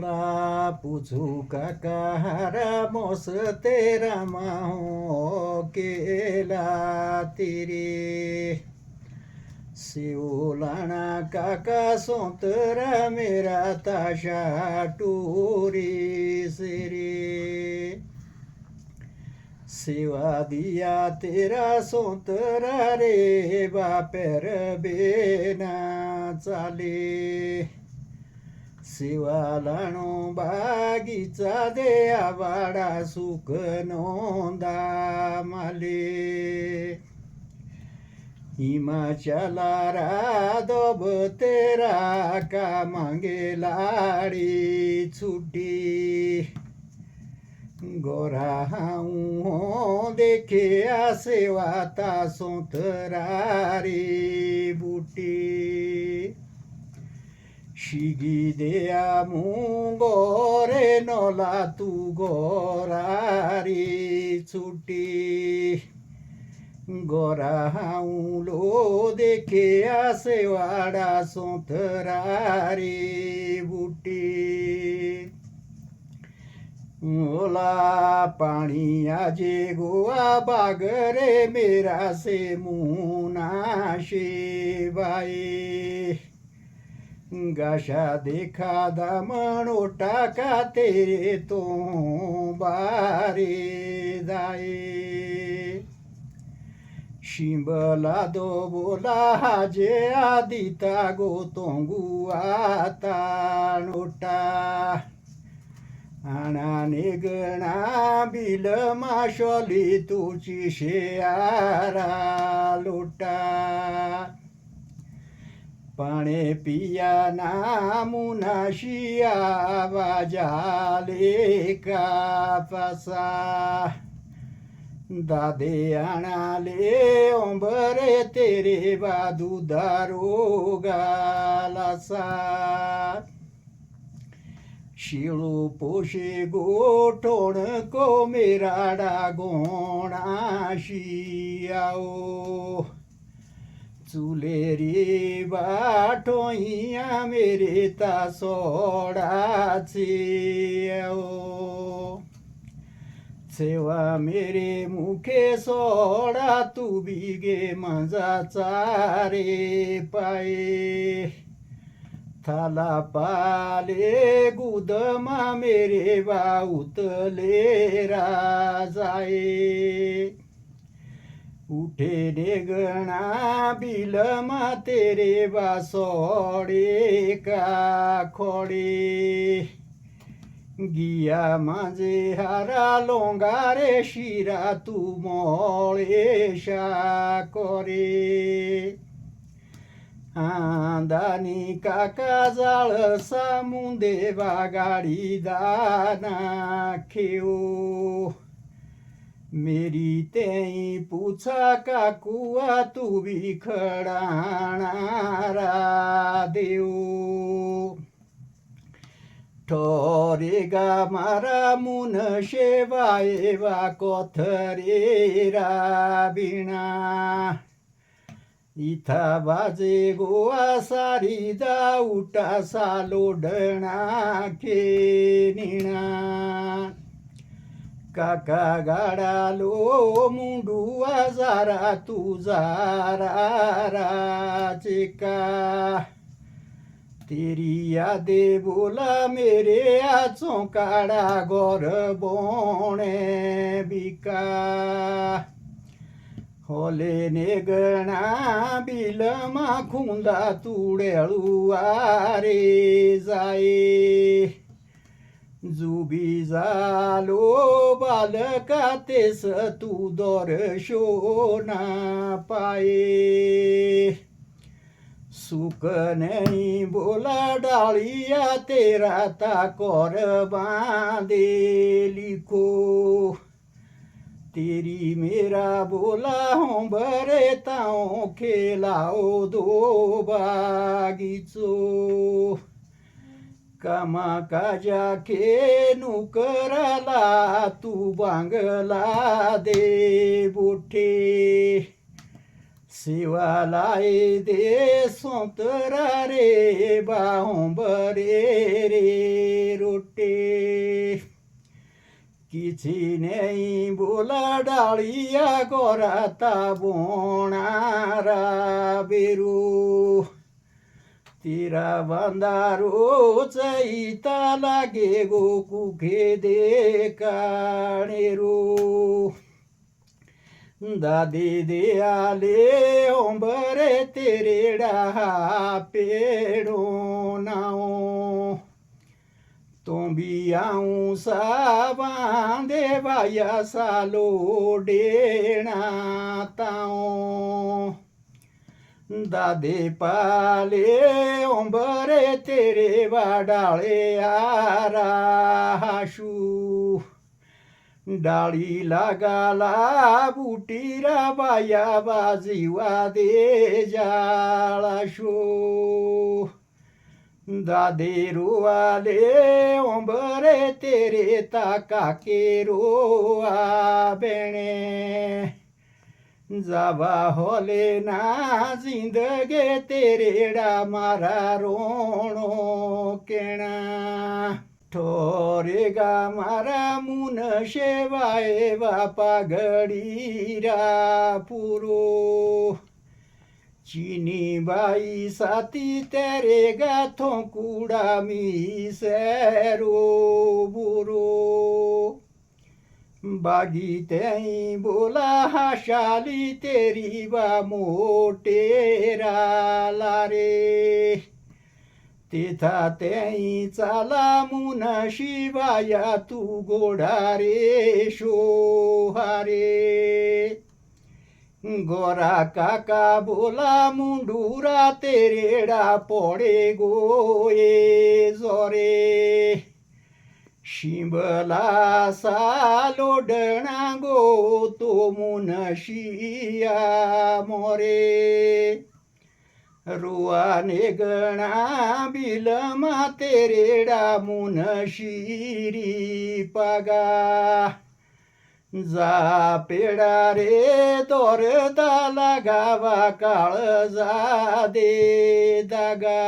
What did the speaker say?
ओला पूछू काका हरा मोस तेरा माहो केला तेरे शिवलाना काका सोतरा मेरा ताशा टूरी सिरे सेवा दिया तेरा सोतरा रे बापर बेना चाले शिवालाणो बागीचा दे आवाडा सुख नोंदा माले हिमाचला राधोब तेरा का मांगे लाड़ी छुट्टी गोरा हाऊ देखे सेवाता सोतरारी बूटी शिगी देया मुंगोरे नोला तू गोरारी छुट्टी गोरा हाऊलो देखे सेवाडा सोतरारी बूटी ओला पानी आजे गोवा बागरे मेरा से मुना शिवाए गाशा देखा दामणो टाका तेरे तो बारे दाए शिंबला दो बोला हाजे आदिता गोतोंगु आता नोटा आणाने गणा बिल माशोली तुची शेयारा लोटा पाणे पिया नामुना शिया वाजाले का पासा दादे आणाले ओंबरे तेरे बादू दारो गालासा शिळू पोशे गोठोण को मेराडा गोणा शियाओ चुलेरी बाठोइया मेरे ता सोडाचे आओ सेवा मेरे मुखे सोडा तू बिगे मजाचा रे पाये थाला पाले गुदमा मेरे बाउतले राजाए उठे ने गणा बिलमा तेरे बासोडे का खोडे गिया माझे हारा लोंगारे शिरा तू मोळे शाकोरे आंदानी काका जाळ सामुंदे बागाडी दाना खेओ मेरी तेई पूछा काकुआ तू भी खडाणारा देऊ ठोरेगा मारा मुन शेवाए वा कोथरेरा बिना इथा बाजे गोवा सारी दाउटा सालोडणा खेनिणा काका गाडालो मुंडुआ जारा तू जारा राचिका तेरी यादे बोला मेरे आचों काड़ा गोर बोणे बिका होले ने गणा बिलमा खुंदा तुडेळू आरे जाये जुबी जालो बालका तेस तू दर्शोना पाये सुख नहीं बोला डालिया तेरा ताकोर बांधे लिखो तेरी मेरा बोला हूँ बरे ताओ खेलाओ दो बागीचो कामा काजा के नुकराला तू बांगला दे बुठे शिवालाय दे सोंतरा रे बाहुंबरे रे रोटे କିଛି ନେଇ ବୋଲା ଡାଳିଆ କରାତା ବଣାରା ବେରୁ तिरा बांधारो चैता लागे गो कुखे दे काणेरो दादी दे आले ओंबरे तेरे डाहा पेड़ो नाओ तोंबी आऊं साबांदे बाया सालो डेना ताओ दादे पाले ओंबरे तेरे वाडाळे आरा हाशू डाळी लागाला बुटीरा बाया बाजीवा दे जाळाशो दादे रुवाले ओंबरे तेरे ताका केरोआ बेणे जावा होले ना जिंदगे तेरेडा मारा रोणो केणा ठोरेगा मारा मुन शेवाए बापा गडीरा पुरो चीनी बाई साथी तेरे गाथों कूड़ा मी सैरो बुरो बागी तेई बोला हाशाली तेरी बा मोटेरा लारे तेथा तेई चाला मुन शिवाया तू गोडारे शोहारे गोरा काका बोला मुंडूरा तेरेडा पडे गोये जोरे शिंबला सालोडणा गो तो मुनशिया मोरे रुआने गणा बिलमा तेरेडा मुनशिरी पागा जा पेडा रे दोरदा लगावा काळ जा दे दागा